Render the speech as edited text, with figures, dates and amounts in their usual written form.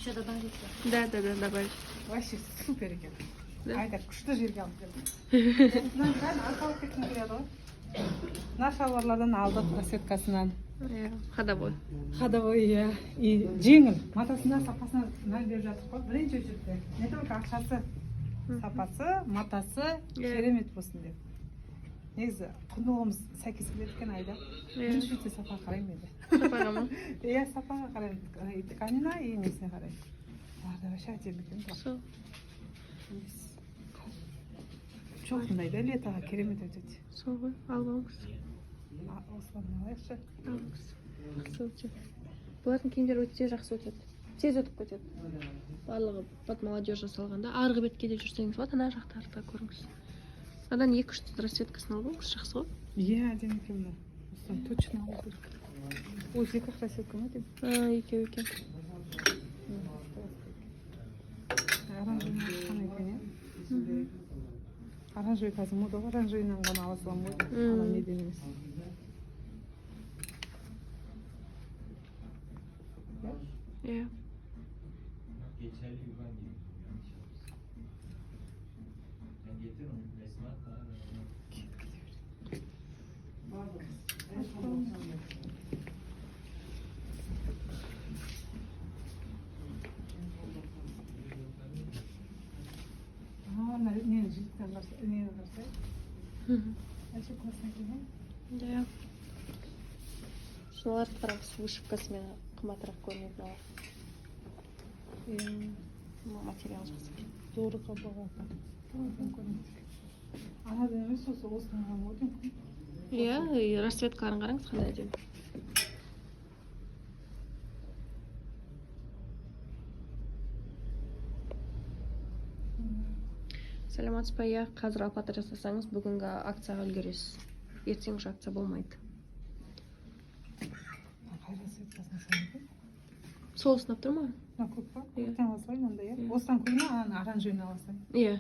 Еще добавить? Да, добавить. Вообще супер екен. Да. Айда күшті жерге алып келдім. Мынаны бәрін арқалап кеткім келеді ғой. Мына шалбарлардан алдық расцветкасынан. Ходовой. Ходовой, иә. И жеңіл. Матасына, сапасына мән беріп жатыр ғой. Бірінші очередте. Не только ақшасы, сапасы, матасы керемет болсын деп. Негізі құндылығымыз сәйкес келеді екен Айда. Бірінші очередте сапаға қараймын енді. Сапаға ма? Иә, сапаға қараймын. И тканина, и несіне қараймын. Оларда вообще әдемі екен. Сол. Çok mundaydı, letaға керемет өтеді. Сол ғой, алғанбыз. Осыларын алайықшы. Алғанбыз. Жақсы өтеді. Бұлардың киімдері өте жақсы өтеді. Тез өтіп кетеді. Барлығы под молодежь жасалғанда арғы бетке де жүрсеңіз болады, ана жақтарда көріңіз. Адан 2-3 расцветкасын алып алыңыз, жақсы ғой. Иә, әдемі екен мына. Осыдан точно алу керек. Ой, екі расцветка ма деймін? Екеу екен. Оранжевый қана екен, иә? Оранжевый қазір мода ғой, оранжевыйнан ғана ала саламын ғой. Ана неден емес. Иә. Нені життен барса, нені барса? Әше классно екен, Да. Шыналарды қараңыз, вышивкасымен қымбатырақ көрінеді мына. Материал жақсы. Doğru kapağı atan. Anadan емес осы осыны ғана ғой деймін. Иә, расцветкаларын қараңыз, қандай әдемі. Сәлеметсіз ба? Иә, қазір апат жасасаңыз, бүгінгі акцияға үлгересіз. Ертең уже акция болмайды. Қай расцветкасын салайын? Сол сынап тұр ма? Мына көк па? Көктен аласың онда, иә? Осыдан көрме, ана оранжевыйны аласың. Иә.